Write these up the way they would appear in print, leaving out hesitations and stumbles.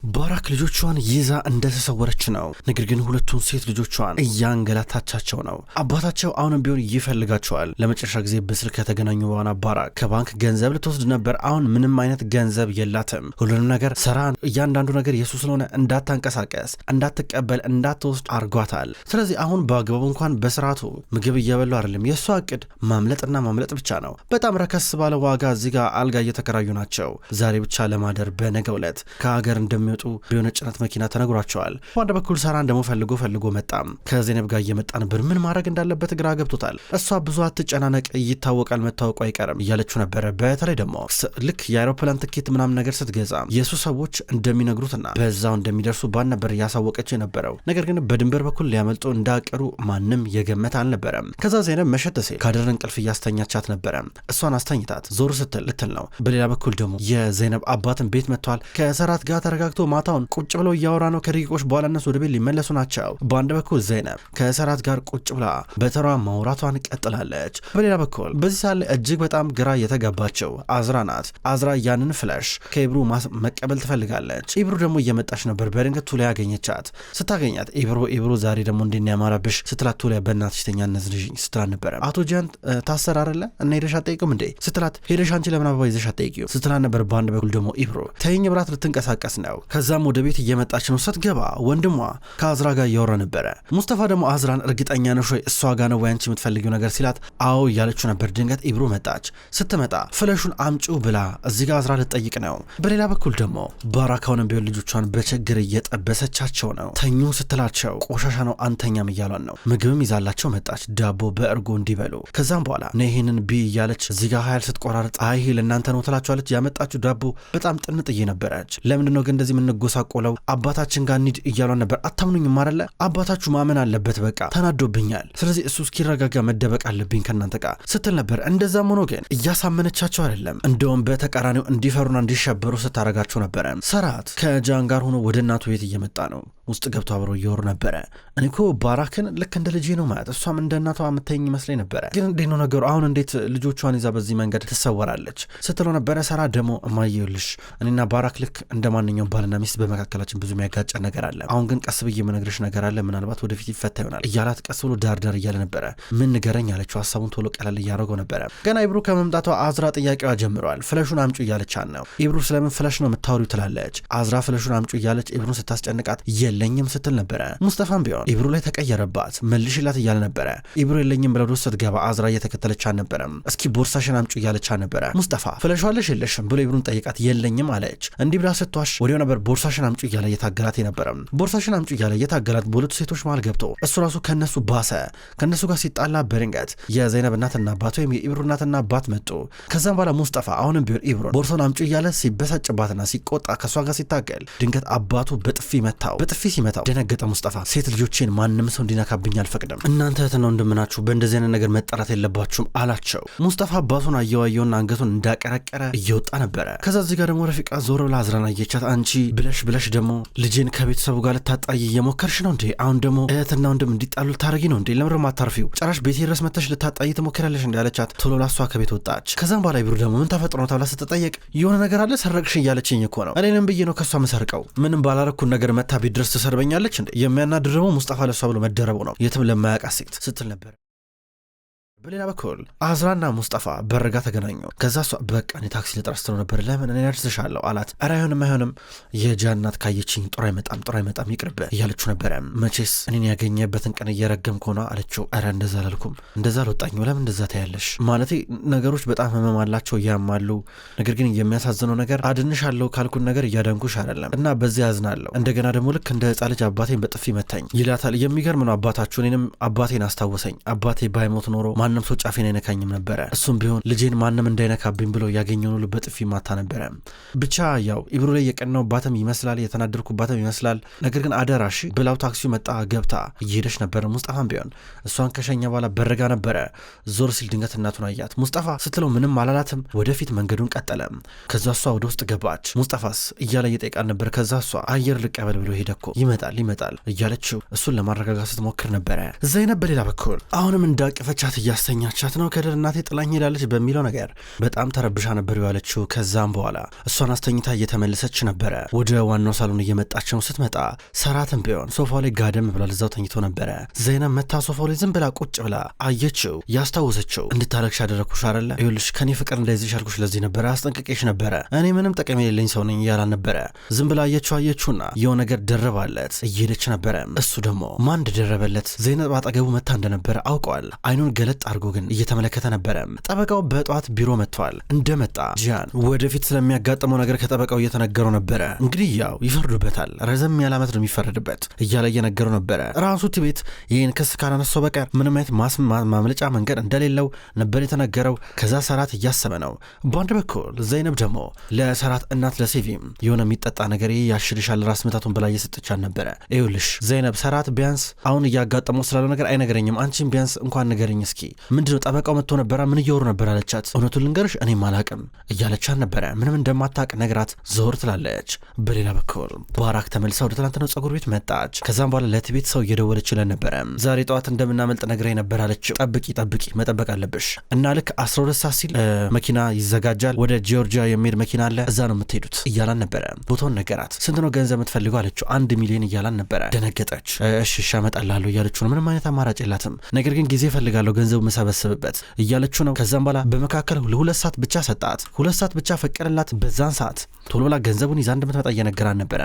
ባራክ ልጆቿን ይዛ እንደተሰወረች ነው። ነገር ግን ሁለቱን ሴት ልጆቿን እያንገላታቻቸው ነው። አባታቸው አሁንም ቢሆን ይፈልጋቸዋል። ለመጨረሻ ጊዜ በስልክ ከተገናኙ በኋላ ባራክ ከባንክ ገንዘብ ልትወስድ ነበር። አሁን ምንም አይነት ገንዘብ የላትም። ሁሉንም ነገር ሰራን እያንዳንዱ ነገር የሱ ስለሆነ እንዳታንቀሳቀስ፣ እንዳትቀበል፣ እንዳትወስድ አርጓታል። ስለዚህ አሁን በአግባቡ እንኳን በስርዓቱ ምግብ እየበሉ አይደለም። የእሷ እቅድ ማምለጥና ማምለጥ ብቻ ነው። በጣም ረከስ ባለ ዋጋ እዚህ ጋር አልጋ እየተከራዩ ናቸው። ዛሬ ብቻ ለማደር በነገው ዕለት ከሀገር እንደሚወጡ ቢሆነ ጭነት መኪና ተነግሯቸዋል። በአንድ በኩል ሰራን ደግሞ ፈልጎ መጣም ከዜነብ ጋር እየመጣ ነበር። ምን ማድረግ እንዳለበት ግራ ገብቶታል። እሷ ብዙ አትጨናነቅ፣ ይታወቃል፣ መታወቁ አይቀርም እያለችው ነበረ። በተለይ ደግሞ ልክ የአይሮፕላን ትኬት ምናምን ነገር ስትገዛ የሱ ሰዎች እንደሚነግሩትና በዛው እንደሚደርሱ ባን ነበር ያሳወቀች የነበረው። ነገር ግን በድንበር በኩል ሊያመልጡ እንዳቀሩ ማንም የገመተ አልነበረም። ከዛ ዜነብ መሸት ሲል ካደር እንቅልፍ እያስተኛቻት ነበረ። እሷን አስተኝታት ዞር ስትል ልትል ነው። በሌላ በኩል ደግሞ የዜነብ አባትን ቤት መጥቷል። ከሰራት ጋር ተረጋግቶ ማታውን ቁጭ ብለው እያወራ ነው። ከደቂቆች በኋላ እነሱ ወደ ቤት ሊመለሱ ናቸው። በአንድ በኩል ዜነብ ከሰራት ጋር ቁጭ ብላ በተሯ ማውራቷን ቀጥላለች። በሌላ በኩል በዚህ ሳለ እጅግ በጣም ግራ የተጋባቸው አዝራ ናት። አዝራ ያንን ፍለሽ ከኢብሩ መቀበል ትፈልጋለች። ኢብሩ ደግሞ እየመጣች ነበር። በድንገት ቱላ ያገኘቻት። ስታገኛት ኢብሩ ዛሬ ደግሞ እንዲና ያማራብሽ ስትላት ቱላ በእናትሽ ተኛ ነዝልኝ ስትላት ነበረ። አቶ ጃን ታሰር አይደለ እና ሄደሽ አትጠይቂም እንዴ ስትላት ሄደሽ አንቺ ለምን አበባ ይዘሽ አትጠይቂው ስትላት ነበር። በአንድ በኩል ደግሞ ኢብሩ ተይኝ ብላት ልትንቀሳቀስ ነው። ከዛም ወደ ቤት እየመጣች ነው። ስትገባ ወንድሟ ከአዝራ ጋር እያወራ ነበረ። ሙስጠፋ ደግሞ አዝራን እርግጠኛ ነሽ ወይ እሷ ጋር ነው ወይ አንቺ የምትፈልጊው ነገር ሲላት አዎ እያለችው ነበር። ድንገት ኢብሩ መጣች። ስትመጣ ፍለሹን አምጩ ብላ እዚህ ጋር አዝራ ልትጠይቅ ነው። በሌላ በኩል ደግሞ ባራካውንም ቢሆን ልጆቿን በችግር እየጠበሰቻቸው ነው። ተኙ ስትላቸው ቆሻሻ ነው አንተኛም እያሏን ነው። ምግብም ይዛላቸው መጣች፣ ዳቦ በእርጎ እንዲበሉ። ከዛም በኋላ ነ ይህንን ቢ እያለች እዚህ ጋር ሀያል ስትቆራርጥ አይ ለእናንተ ነው ትላቸዋለች። ያመጣችው ዳቦ በጣም ጥንጥዬ ነበረች። ለምንድነው ግን እንደዚህ የምንጎሳቆለው? አባታችን ጋር ኒድ እያሏን ነበር። አታምኑኝም አይደለ? አባታችሁ ማመን አለበት። በቃ ተናዶብኛል። ስለዚህ እሱ እስኪረጋጋ መደበቅ አለብኝ ከእናንተ ጋር ስትል ነበር። እንደዛም ሆኖ ግን እያሳመነቻቸው አይደለም። እንደውም በተቃራኒው እንዲፈሩና እንዲሸበሩ ስታረጋቸው ነበረ። ሰራት ከጃን ጋር ሆኖ ወደ እናቱ ቤት እየመጣ ነው። ውስጥ ገብቶ አብረው እየወሩ ነበረ። እኔኮ ባራክን ልክ እንደ ልጄ ነው ማለት እሷም እንደ እናቷ የምታየኝ ይመስለኝ ነበረ። ግን እንዴት ነው ነገሩ? አሁን እንዴት ልጆቿን ይዛ በዚህ መንገድ ትሰወራለች ስትለው ነበረ። ሰራት ደግሞ እማየውልሽ እኔና ባራክ ልክ እንደ ማንኛውም ባልና ሚስት በመካከላችን ብዙ የሚያጋጨ ነገር አለ። አሁን ግን ቀስ ብዬ የምነግርሽ ነገር አለ። ምናልባት ወደፊት ይፈታ ይሆናል እያላት ቀስ ብሎ ዳር እያለ ነበረ። ምን ንገረኝ አለችው። ሀሳቡን ቶሎ ቀላል እያደረገው ነበረ። ገና ኢብሩ ከመምጣቷ አዝራ ጥያቄዋ ጀምረዋል። ፍለሹን አምጩ እያለቻት ነው። ኢብሩ ስለምን ፍለሽ ነው የምታወሪው ትላለች። አዝራ ፍለሹን አምጩ እያለች ኢብሩን ስታስጨንቃት የለኝም ስትል ነበረ። ሙስጠፋም ቢሆን ኢብሩ ላይ ተቀየረባት። መልሽላት እያለ ነበረ። ኢብሩ የለኝም ብላ ወደ ስትገባ አዝራ እየተከተለች አልነበረም። እስኪ ቦርሳሽን አምጩ እያለች ነበረ። ሙስጠፋ ፍለሿለሽ የለሽም ብሎ ኢብሩን ጠይቃት። የለኝም አለች። እንዲህ ብላ ስትዋሽ ወዲያው ነበር ቦርሳሽን አምጩ እያለ እየታገላት የነበረ። ቦርሳሽን አምጩ እያለ እየታገላት በሁለቱ ሴቶች መሃል ገብቶ እሱ ራሱ ከነሱ ባሰ። ከነሱ ጋር ሲጣላ በድንገት የዘይነብ እናትና አባት ወይም የኢብሩ እናትና አባት መጡ። ከዛም በኋላ ሙስጠፋ አሁንም ቢሆን ኢብሩን ቦርሳውን አምጩ እያለ ሲበሳጭባትና ሲቆጣ ከሷ ጋር ሲታገል ድንገት አባቱ በጥፊ መታው። በጥፊ ሲመታው ደነገጠ ሙስጠፋ። ሴት ልጆቼን ማንም ሰው እንዲነካብኝ አልፈቅድም። እናንተ እህትና ወንድምናችሁ በእንደዚህ አይነት ነገር መጠራት የለባችሁም አላቸው። ሙስጠፋ አባቱን አየዋየውና አንገቱን እንዳቀረቀረ እየወጣ ነበረ። ከዛ እዚህ ጋር ደግሞ ረፊቃ ዞር ብላ አዝራን አየቻት። አንቺ ብለሽ ደግሞ ልጄን ከቤተሰቡ ጋር ልታጣይ እየሞከርሽ ነው እንዴ? አሁን ደግሞ እህትና ወንድም እንዲጣሉ ልታረጊ ነው እንዴ? ለምንም አታርፊው? ጭራሽ ቤቴ ድረስ መተሽ ልታጣይ ትሞክራለሽ እንዴ አለቻት። ቶሎ ላሷ ከቤት ወጣች። ከዛም በኋላ ኢብሩ ደግሞ ምን ተፈጥሮ ነው ተብላ ስትጠየቅ የሆነ ነገር አለ ሰረቅሽ እያለችኝ እኮ ነው። እኔንም ብዬ ነው ከሷ መሰርቀው። ምንም ባላረኩን ነገር መታ ቤት ድረስ ትሰርበኛለች እንዴ? የሚያናድረው ሙስጠፋ ለሷ ብሎ መደረቡ ነው የትም ለማያውቃት ሴት ስትል ነበር። በሌላ በኩል አዝራና ሙስጠፋ በርጋ ተገናኙ። ከዛ እሷ በቃ እኔ ታክሲ ልጠራ ስትለው ነበር። ለምን እኔ አድርስሻለሁ አላት። ኧረ አይሆንም የጃናት ካየችኝ ጥሩ አይመጣም ይቅርብህ እያለችው ነበረ። መቼስ እኔን ያገኘበትን ቀን እየረገምኩ ነው አለችው። ኧረ እንደዛ አላልኩም፣ እንደዛ አልወጣኝም። ለምን እንደዛ ታያለሽ? ማለቴ ነገሮች በጣም ህመም አላቸው፣ ያማሉ። ነገር ግን የሚያሳዝነው ነገር አድንሻለሁ ካልኩን ነገር እያደንኩሽ አይደለም እና በዚህ ያዝናለሁ። እንደገና ደግሞ ልክ እንደ ህፃን ልጅ አባቴን በጥፊ መታኝ ይላታል። የሚገርም ነው አባታችሁ። እኔንም አባቴን አስታወሰኝ። አባቴ ባይሞት ኖሮ ማንም ሰው ጫፌን አይነካኝም ነበረ። እሱም ቢሆን ልጄን ማንም እንዳይነካብኝ ብሎ ያገኘውን ሁሉ በጥፊ ማታ ነበረ። ብቻ ያው ኢብሩ ላይ የቀናውባትም ይመስላል፣ የተናደርኩባትም ይመስላል። ነገር ግን አደራሽ ብላው ታክሲው መጣ። ገብታ እየሄደች ነበረ። ሙስጠፋም ቢሆን እሷን ከሸኛ በኋላ በረጋ ነበረ። ዞር ሲል ድንገት እናቱን አያት። ሙስጠፋ ስትለው ምንም አላላትም። ወደፊት መንገዱን ቀጠለ። ከዛ እሷ ወደ ውስጥ ገባች። ሙስጠፋስ እያለ እየጠየቃት ነበር። ከዛ እሷ አየር ልቀበል ብሎ ሄደ እኮ ይመጣል እያለችው እሱን ለማረጋጋት ስትሞክር ነበረ። ዘይነብ በሌላ በኩል አሁንም እንዳቀፈቻት እያስተኛቻት ነው ከድር እናቴ ጥላኝ ሄዳለች በሚለው ነገር በጣም ተረብሻ ነበር ያለችው። ከዛም በኋላ እሷን አስተኝታ እየተመለሰች ነበረ። ወደ ዋናው ሳሎን እየመጣች ነው። ስትመጣ ሰራትም ቢሆን ሶፋው ላይ ጋደም ብላ እዛው ተኝቶ ነበረ። ዘይነብ መታ ሶፋው ላይ ዝም ብላ ቁጭ ብላ አየችው። ያስታወሰችው እንድታለቅሽ ያደረግኩሽ አይደለ? ይኸውልሽ ከኔ ፍቅር እንዳይዝሽ ያልኩሽ ለዚህ ነበረ፣ አስጠንቅቄሽ ነበረ። እኔ ምንም ጠቀም የሌለኝ ሰው ነኝ እያላን ነበረ። ዝም ብላ አየችውና የሆነ ነገር ደረባለት እየሄደች ነበረ። እሱ ደግሞ ማን እንደደረበለት ዘይነብ አጠገቡ መታ እንደነበረ አውቀዋል። አይኑን ገለጥ አድርጎ ግን እየተመለከተ ነበረ። ጠበቃው በጠዋት ቢሮ መጥቷል። እንደመጣ ጂያን ወደፊት ስለሚያጋጥመው ነገር ከጠበቃው እየተነገረው ነበረ። እንግዲህ ያው ይፈርዱበታል፣ ረዘም ያለ ዓመት ነው የሚፈረድበት እያለ እየነገረው ነበረ። ራሱ ቤት ይህን ክስ ካላነሳው በቀር ምንም አይነት ማምለጫ መንገድ እንደሌለው ነበር የተነገረው። ከዛ ሰራት እያሰበ ነው። በአንድ በኩል ዘይነብ ደግሞ ለሰራት እናት ለሴቪም የሆነ የሚጠጣ ነገር ያሽልሻል ራስ ምታቱን ብላ እየሰጠቻት ነበረ። ይኸውልሽ ዘይነብ ሰራት ቢያንስ አሁን እያጋጠመው ስላለው ነገር አይነገረኝም፣ አንቺም ቢያንስ እንኳን ንገረኝ እስኪ ምንድነው ጠበቃው መጥቶ ነበረ ምን እየወሩ ነበር አለቻት። እውነቱን ልንገርሽ እኔም አላቅም እያለቻት ነበረ። ምንም እንደማታቅ ነግራት ዞር ትላለች። በሌላ በኩል ባራክ ተመልሳ ወደ ትናንትናው ጸጉር ቤት መጣች። ከዛም በኋላ ለትቤት ሰው እየደወለችለን ነበረ። ዛሬ ጠዋት እንደምናመልጥ ነግረኝ ነበር አለችው። ጠብቂ መጠበቅ አለብሽ እና ልክ 12 ሰዓት ሲል መኪና ይዘጋጃል፣ ወደ ጆርጂያ የሚሄድ መኪና አለ፣ እዛ ነው የምትሄዱት እያላን ነበረ። ቦታውን ነገራት። ስንት ነው ገንዘብ የምትፈልገው አለችው። 1 ሚሊዮን እያላን ነበረ። ደነገጠች። እሺ አመጣልሃለሁ እያለችው ነው። ምንም አይነት አማራጭ የላትም፣ ነገር ግን ጊዜ እፈልጋለሁ ገንዘቡ መሰበስብበት እያለችው ነው። ከዛም በኋላ በመካከል ለ2 ሰዓት ብቻ ሰጣት። 2 ሰዓት ብቻ ፈቀደላት። በዛን ሰዓት ቶሎ ብላ ገንዘቡን ይዛ እንደምትመጣ እየነገራን ነበረ።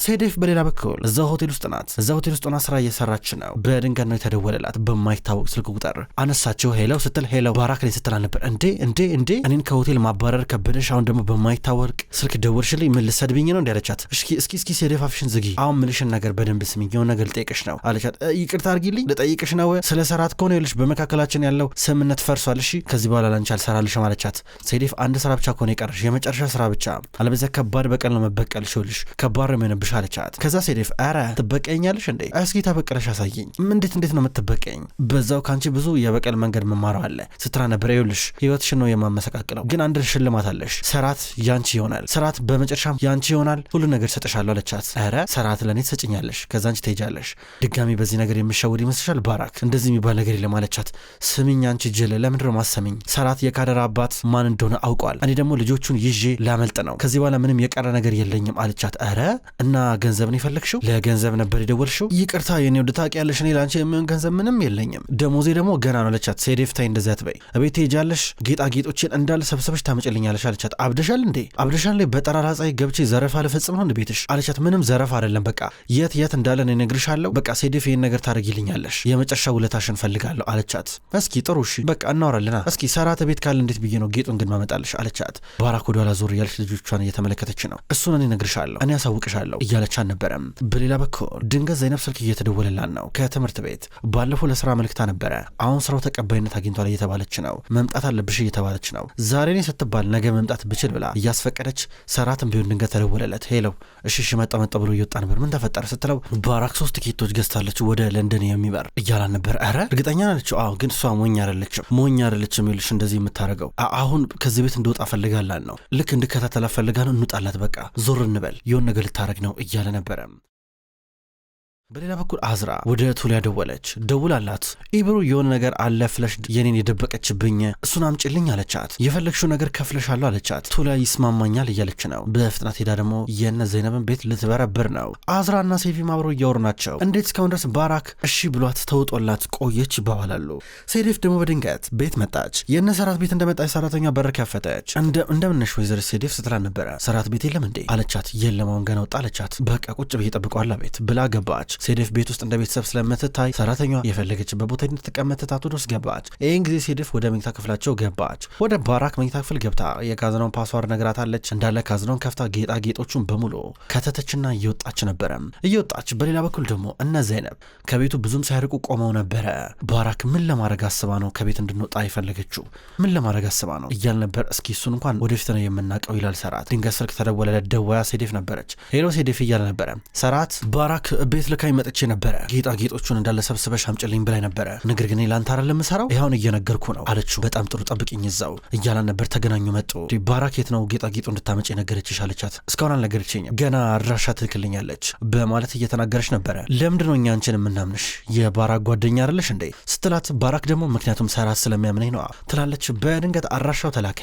ሴዴፍ በሌላ በኩል እዛ ሆቴል ውስጥ ናት። እዛ ሆቴል ውስጥ ሆና ስራ እየሰራች ነው። በድንገት ነው የተደወለላት በማይታወቅ ስልክ ቁጥር። አነሳቸው። ሄለው ስትል ሄለው ባራክ ላይ ስትል ነበር። እንዴ እኔን ከሆቴል ማባረር ከበደሽ? አሁን ደግሞ በማይታወቅ ስልክ ደወልሽልኝ? ምን ልሰድብኝ ነው እንዲያለቻት። እስኪ ሴዴፍ አፍሽን ዝጊ፣ አሁን ምልሽን ነገር በደንብ ስሚኝ፣ የሆነ ነገር ልጠይቅሽ ነው አለቻት። ይቅርታ አድርጊልኝ፣ ልጠይቅሽ ነው ስለ ሰራት ከሆነ ይልሽ በመካከላችን ያለው ስምምነት ፈርሷል። እሺ ከዚህ በኋላ ላንቺ አልሰራልሽም አለቻት። ሴዴፍ አንድ ስራ ብቻ ከሆነ የቀረሽ የመጨረሻ ስራ ብቻ፣ አለበዚያ ከባድ በቀል ነው መበቀልሽ፣ ይልሽ ከባድ ነው የሚሆንብሽ አለቻት። ከዛ ሴዴፍ ኧረ ትበቀኛለሽ እንዴ? እስኪ ተበቀለሽ አሳይኝ። እንዴት ነው የምትበቀኝ? በዛው ካንቺ ብዙ የበቀል መንገድ መማረው አለ ስትራ ነበር። ይልሽ ህይወትሽን ነው የማመሰቃቅለው፣ ግን አንድ ሽልማት አለሽ። ሰራት ያንቺ ይሆናል። ሰራት በመጨረሻም ያንቺ ይሆናል። ሁሉ ነገር ሰጥሻለሁ አለቻት። ኧረ ሰራት ለኔ ትሰጭኛለሽ፣ ከዛ አንቺ ትሄጃለሽ። ድጋሚ በዚህ ነገር የምሸውድ ይመስልሻል? ባራክ እንደዚህ የሚባል ነገር የለም አለቻት። ስሚኝ አንቺ ጅል፣ ለምንድን ነው ማሰሚኝ? ሰራት የካደር አባት ማን እንደሆነ አውቋል። እኔ ደግሞ ልጆቹን ይዤ ላመልጥ ነው። ከዚህ በኋላ ምንም የቀረ ነገር የለኝም አለቻት። ኧረ እና ገንዘብን የፈለግሽው? ለገንዘብ ነበር የደወልሽው? ይቅርታ የኔ ወድ ታውቂያለሽ፣ እኔ ለአንቺ የሚሆን ገንዘብ ምንም የለኝም፣ ደሞዜ ደግሞ ገና ነው አለቻት። ሴዴፍ ታይ እንደዚያ ትበይ፣ እቤት ትሄጃለሽ፣ ጌጣጌጦችን እንዳለ ሰብሰበሽ ታመጭልኛለሽ አለቻት። አብደሻል እንዴ? በጠራራ ፀሐይ ገብቼ ዘረፋ ልፈጽም ነው እንደ ቤትሽ አለቻት። ምንም ዘረፋ አይደለም፣ በቃ የት እንዳለ እኔ እነግርሻለሁ። በቃ ሴዴፍ ይሄን ነገር ታደርጊልኛለሽ፣ የመጨረሻ ውለታሽን ፈልጋለሁ አለቻት። እስኪ ጥሩ እሺ በቃ እናወራለና፣ እስኪ ሰራት ቤት ካለ እንዴት ብዬ ነው ጌጡን ግን ማመጣልሽ አለቻት። ባራክ ወደ ኋላ ዞር እያለች ልጆቿን እየተመለከተች ነው። እሱን እኔ እነግርሻለሁ፣ እኔ ያሳውቅሻለሁ እያለች አልነበረም። በሌላ በኩል ድንገት ዘይነብ ስልክ እየተደወለላን ነው ከትምህርት ቤት። ባለፈው ለስራ መልክታ ነበረ፣ አሁን ስራው ተቀባይነት አግኝቷል እየተባለች ነው። መምጣት አለብሽ እየተባለች ነው። ዛሬ እኔ ስትባል ነገ መምጣት ብችል ብላ እያስፈቀደች ሰራትም ቢሆን ድንገት ተደወለለት። ሄለው እሺ መጣ ብሎ እየወጣ ነበር። ምን ተፈጠረ ስትለው ባራክ 3 ቲኬቶች ገዝታለች ወደ ለንደን የሚበር እያላን ነበር። ኧረ እርግጠኛ ናለችው? አዎ ግን እሷ ሞኝ አይደለችም ይልሽ እንደዚህ የምታደርገው አሁን ከዚህ ቤት እንደወጣ ፈልጋላን ነው። ልክ እንድከታተላ ፈልጋ ነው። እንውጣላት በቃ ዞር እንበል፣ የሆነ ነገር ልታረግ ነው እያለ ነበረ። በሌላ በኩል አዝራ ወደ ቱሊያ ደውላላት። ኢብሩ የሆነ ነገር አለ ፍለሽ የኔን የደበቀችብኝ እሱን አምጪልኝ አለቻት። የፈለግሽው ነገር ከፍለሻለሁ አለቻት። ቱሊያ ይስማማኛል እያለች ነው። በፍጥነት ሄዳ ደግሞ የነ ዘይነብን ቤት ልትበረብር ነው። አዝራና ሴፊም አብሮ እያወሩ ናቸው። እንዴት እስካሁን ድረስ ባራክ እሺ ብሏት ተውጦላት ቆየች ይባባላሉ። ሴዴፍ ደግሞ በድንገት ቤት መጣች። የነ ሰራት ቤት እንደመጣች ሰራተኛ በር ከፈተች። እንደምነሽ ወይዘሮ ሴዴፍ ስትላን ነበረ። ሰራት ቤት የለም እንዴ አለቻት። የለም አሁን ገና ወጣ አለቻት። በቃ ቁጭ ብዬ ጠብቀዋላ ቤት ብላ ገባች። ሴዴፍ ቤት ውስጥ እንደ ቤተሰብ ስለምትታይ ሰራተኛዋ የፈለገችበት ቦታ እንድትቀመጥ ታቱን ውስጥ ገባች። ይህን ጊዜ ሴዴፍ ወደ መኝታ ክፍላቸው ገባች። ወደ ባራክ መኝታ ክፍል ገብታ የካዝናውን ፓስዋርድ ነግራታለች። እንዳለ ካዝናውን ከፍታ ጌጣጌጦቹን በሙሉ ከተተችና እየወጣች ነበረ። በሌላ በኩል ደግሞ እነ ዘይነብ ከቤቱ ብዙም ሳይርቁ ቆመው ነበረ። ባራክ ምን ለማድረግ አስባ ነው ከቤት እንድንወጣ የፈለገችው? ምን ለማድረግ አስባ ነው እያል ነበር። እስኪ እሱን እንኳን ወደፊት ነው የምናውቀው ይላል ሰራት። ድንገት ስልክ ተደወለለት። ደዋያ ሴዴፍ ነበረች። ሄሎ ሴዴፍ እያለ ነበረ። ሰራት ባራክ ቤት ልካኝ ላይ መጥቼ ነበረ ጌጣጌጦቹን እንዳለ ሰብስበሽ አምጪልኝ ብላኝ ነበረ ነገር ግን ላንተ አይደለም የምሰራው ይሁን እየነገርኩ ነው አለችው በጣም ጥሩ ጠብቂኝ እዛው እያላን ነበር ተገናኙ መጡ ባራክ የት ነው ጌጣጌጡ እንድታመጪ ነገረችሽ አለቻት እስካሁን አልነገረችኝም ገና አድራሻ ትልክልኛለች በማለት እየተናገረች ነበረ ለምንድነው እኛ አንቺን የምናምንሽ የባራክ ጓደኛ አይደለሽ እንዴ ስትላት ባራክ ደግሞ ምክንያቱም ሰራት ስለሚያምነኝ ነው ትላለች በድንገት አድራሻው ተላከ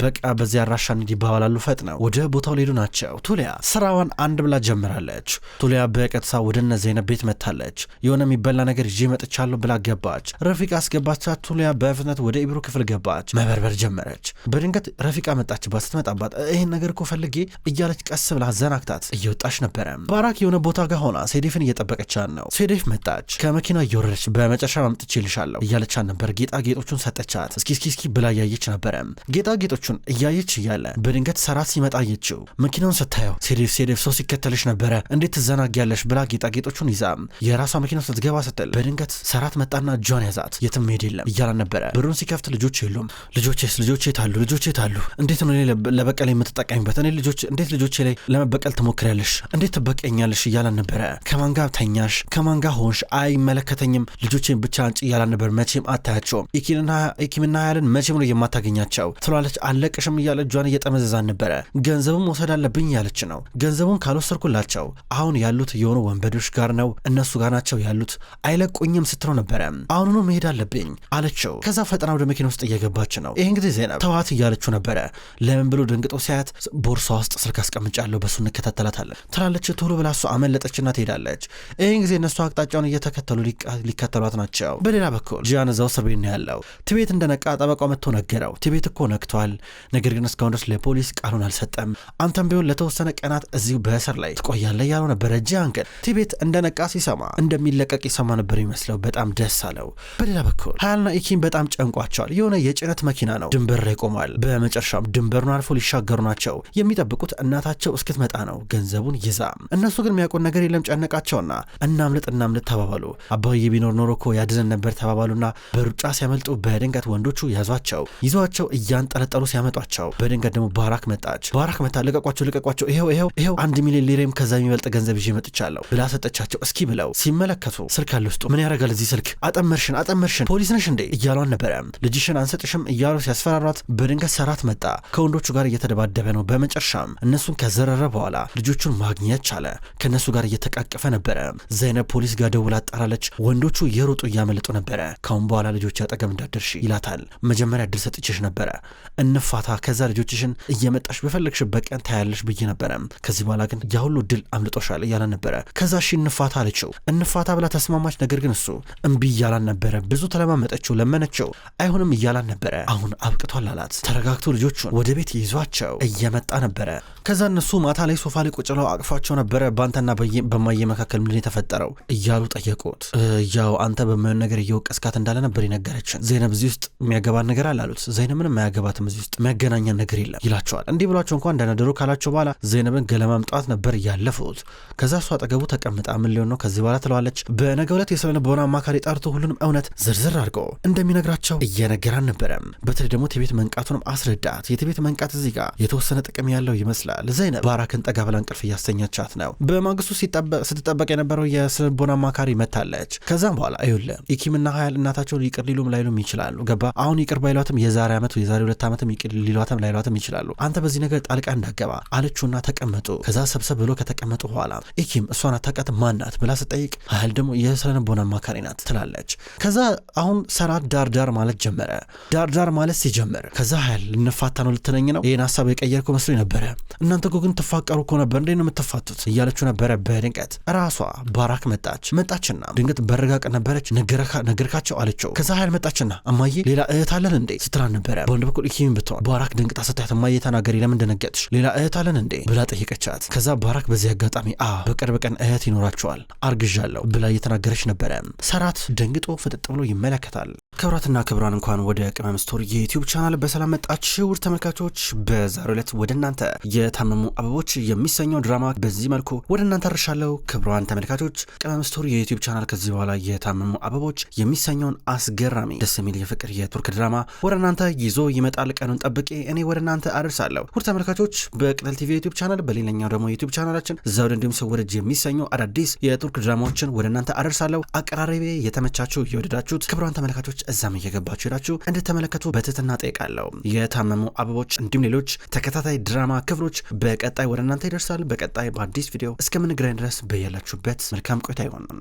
በቃ በዚህ አድራሻ እንዲባባላሉ ፈጥነው ወደ ቦታው ሊሄዱ ናቸው ቱሊያ ስራዋን አንድ ብላ ጀምራለች ቱሊያ በቀጥታ ወደ እነ ዘይነብ ቤት መታለች የሆነ የሚበላ ነገር ይዤ መጥቻለሁ ብላ ገባች ረፊቃ አስገባቻት ቱሊያ በፍጥነት ወደ ኢብሮ ክፍል ገባች መበርበር ጀመረች በድንገት ረፊቃ መጣችባት ስትመጣባት ይሄን ነገር እኮ ፈልጌ እያለች ቀስ ብላ ዘናክታት እየወጣች ነበረ ባራክ የሆነ ቦታ ጋር ሆና ሴዴፍን እየጠበቀቻት ነው ሴዴፍ መጣች ከመኪና እየወረደች በመጨረሻ አምጥቼልሻለሁ እያለቻት ነበር ጌጣጌጦቹን ሰጠቻት እስኪ ብላ እያየች ነበረ ጌጣጌጦቹን እያየች እያለ በድንገት ሰራት ሲመጣ አየችው መኪናውን ስታየው ሴዴፍ ሰው ሲከተልሽ ነበረ እንዴት ትዘናጊያለሽ ብላ ጌጣጌጦቹን ይዛ የራሷ መኪና ስትገባ ስትል በድንገት ሰራት መጣና እጇን ያዛት የትም መሄድ የለም እያላን ነበረ በሩን ሲከፍት ልጆች የሉም ልጆቼ ታሉ እንዴት ነው ለበቀል የምትጠቀሚበት እኔ እንዴት ልጆቼ ላይ ለመበቀል ትሞክሪያለሽ እንዴት ትበቀኛለሽ እያላን ነበረ ከማን ጋር ተኛሽ ከማን ጋር ሆንሽ አይመለከተኝም ልጆቼን ብቻ አንቺ እያላን ነበር መቼም አታያቸውም ኢኪምና ሀያልን መቼም ነው የማታገኛቸው ትላለች አለቅሽም እያለ እጇን እየጠመዘዛን ነበረ ገንዘቡን መውሰድ አለብኝ ያለች ነው ገንዘቡን ካልወሰድኩላቸው አሁን ያሉት የሆኑ ወንበዶች ጋር ነው እነሱ ጋር ናቸው ያሉት አይለቁኝም ስትለው ነበረ አሁኑኑ መሄድ አለብኝ አለችው ከዛ ፈጥና ወደ መኪና ውስጥ እየገባች ነው ይሄን ጊዜ ዘይነብ ተዋት እያለችው ነበረ ለምን ብሎ ደንግጦ ሲያያት ቦርሳ ውስጥ ስልክ አስቀምጫለሁ በሱ እንከታተላታለን ትላለች ቶሎ ብላ እሷ አመለጠችና ትሄዳለች ይሄን ጊዜ እነሱ አቅጣጫውን እየተከተሉ ሊከተሏት ናቸው በሌላ በኩል ጂያን እዛው እስር ቤት ነው ያለው ትቤት እንደነቃ ጠበቃው መጥቶ ነገረው ትቤት እኮ ነክቷል ነገር ግን እስካሁን ድረስ ለፖሊስ ቃሉን አልሰጠም አንተም ቢሆን ለተወሰነ ቀናት እዚሁ በእስር ላይ ትቆያለህ ያለው ነበረ ጂያን ግን ትቤት እንደነቃ ሲሰማ እንደሚለቀቅ ይሰማ ነበር ይመስለው በጣም ደስ አለው በሌላ በኩል ሀያልና ኢኪም በጣም ጨንቋቸዋል የሆነ የጭነት መኪና ነው ድንበር ላይ ቆሟል በመጨረሻም ድንበሩን አልፎ ሊሻገሩ ናቸው የሚጠብቁት እናታቸው እስክትመጣ ነው ገንዘቡን ይዛ እነሱ ግን የሚያውቁት ነገር የለም ጨነቃቸውና እናምልጥ ተባባሉ አባዬ ቢኖር ኖሮ እኮ ያድነን ነበር ተባባሉና በሩጫ ሲያመልጡ በድንገት ወንዶቹ ይዟቸው እያንጠለጠሉ ሲያመጧቸው በድንገት ደግሞ ባራክ መጣ ልቀቋቸው ይሄው 1 ሚሊዮን ሊሬም ከዛ የሚበልጥ ገንዘብ ይዤ መጥቻለሁ ብላ ሰጠቻቸው እስኪ ብለው ሲመለከቱ ስልክ አለ ውስጡ ምን ያደርጋል እዚህ ስልክ አጠመርሽን ፖሊስ ነሽ እንዴ እያሏን ነበረ ልጅሽን አንሰጥሽም እያሉ ሲያስፈራሯት በድንገት ሰራት መጣ ከወንዶቹ ጋር እየተደባደበ ነው በመጨረሻም እነሱን ከዘረረ በኋላ ልጆቹን ማግኘት ቻለ ከነሱ ጋር እየተቃቀፈ ነበረ ዘይነብ ፖሊስ ጋር ደውላ አጣራለች ወንዶቹ የሮጡ እያመለጡ ነበረ ካሁን በኋላ ልጆች አጠገብ እንዳደርሽ ይላታል መጀመሪያ እድል ሰጥቼሽ ነበረ እንፋታ ከዛ ልጆችሽን እየመጣሽ በፈለግሽበት ቀን ታያለሽ ብዬ ነበረ ከዚህ በኋላ ግን ያ ሁሉ ድል አምልጦሻል እያላን ነበረ ከዛ እሺ እንፋታ አለችው እንፋታ ብላ ተስማማች ነገር ግን እሱ እምቢ እያላን ነበረ ብዙ ተለማመጠችው ለመነችው አይሆንም እያላን ነበረ አሁን አብቅቷል አላት ተረጋግቶ ልጆቹን ወደ ቤት ይዟቸው እየመጣ ነበረ ከዛ እነሱ ማታ ላይ ሶፋ ላይ ቁጭ ብለው አቅፏቸው ነበረ ባንተና በማየ መካከል ምንድን የተፈጠረው እያሉ ጠየቁት ያው አንተ በማየን ነገር እየወቀስካት እንዳለ ነበር ይነገረችን ዘይነብ እዚህ ውስጥ የሚያገባን ነገር አላሉት ዘይነብ ምንም የማያገባትም እዚህ ውስጥ የሚያገናኛ ነገር የለም ይላቸዋል እንዲህ ብሏቸው እንኳን እንደነደሩ ካላቸው በኋላ ዘይነብን ገለማምጣት ነበር ያለፉት ከዛ እሱ አጠገቡ ተቀምጣ ምን ሊሆን ነው ከዚህ በኋላ ትለዋለች በነገው ዕለት የስነ ልቦና አማካሪ ጠርቶ ሁሉንም እውነት ዝርዝር አድርጎ እንደሚነግራቸው እየነገራን ነበረ በተለይ ደግሞ የቤት መንቃቱንም አስረዳት የቤት መንቃት እዚህ ጋር የተወሰነ ጥቅም ያለው ይመስላል ዘይነብ ባራክን ጠጋ ብላ እንቅልፍ እያስተኛቻት ነው በማግስቱ ስትጠበቅ የነበረው የስነ ልቦና አማካሪ መታለች ከዛም በኋላ አይውልም ኢኪምና ሀያል እናታቸውን ይቅር ሊሉም ላይሉም ይችላሉ ገባ አሁን ይቅር ባይሏትም የዛሬ 2 ዓመትም ይቅር ሊሏትም ላይሏትም ይችላሉ አንተ በዚህ ነገር ጣልቃ እንዳገባ አለችውና ተቀመጡ ከዛ ሰብሰብ ብሎ ከተቀመጡ በኋላ ኢኪም እሷን አታውቃት ማናት ብላ ስጠይቅ ሀያል ደግሞ የስነ ልቦና አማካሪ ናት ትላለች ከዛ አሁን ሰራት ዳርዳር ማለት ጀመረ ዳርዳር ማለት ሲጀምር ከዛ ሀያል ልንፋታ ነው ልትነኝ ነው ይህን ሀሳብ የቀየርኩ መስሎኝ ነበረ እናንተ ግን ትፋቀሩ እኮ ነበር እንዴት ነው የምትፋቱት እያለችው ነበረ በድንገት ራሷ ባራክ መጣችና ድንገት በረጋቅ ነበረች ነገርካቸው አለችው ከዛ ሀያል መጣችና እማዬ ሌላ እህት አለን እንዴ ስትላን ነበረ በወንድ በኩል ኢኪም ብትሆን ባራክ ድንቅጣ ስታያት እማዬ ተናገሪ ለምን ደነገጥሽ ሌላ እህት አለን እንዴ ብላ ጠየቀቻት ከዛ ባራክ በዚህ አጋጣሚ በቅርብ ቀን እህት ይኖራቸዋል አርግዣለሁ ብላ እየተናገረች ነበረ ሰራት ደንግጦ ፍጥጥ ብሎ ይመለከታል ክብራትና ክብራን እንኳን ወደ ቅመም ስቶሪ የዩቲዩብ ቻናል በሰላም መጣችሁ ውድ ተመልካቾች በዛሬው ዕለት ወደ እናንተ የታመሙ አበቦች የሚሰኘው ድራማ በዚህ መልኩ ወደ እናንተ አርሻለሁ ክብራን ተመልካቾች ቅመም ስቶሪ የዩቲዩብ ቻናል ከዚህ በኋላ የታመሙ አበቦች የሚሰኘውን አስገራሚ ደስ የሚል የፍቅር የቱርክ ድራማ ወደ እናንተ ይዞ ይመጣል ቀኑን ጠብቄ እኔ ወደ እናንተ አርሳለሁ ውድ ተመልካቾች በቅጠል ቲቪ ዩቲዩብ ቻናል በሌላኛው ደግሞ ዩቲዩብ ቻናላችን ዘውድ እንዲሁም ሰወረጅ የሚሰኘው አዳዲስ የቱርክ ድራማዎችን ወደ እናንተ አደርሳለሁ። አቀራረቤ የተመቻችሁ የወደዳችሁት ክቡራን ተመልካቾች እዛም እየገባችሁ ሄዳችሁ እንድትመለከቱ በትህትና ጠይቃለሁ። የታመሙ አበቦች እንዲሁም ሌሎች ተከታታይ ድራማ ክፍሎች በቀጣይ ወደ እናንተ ይደርሳል። በቀጣይ በአዲስ ቪዲዮ እስከምንገናኝ ድረስ በያላችሁበት መልካም ቆይታ ይሆን።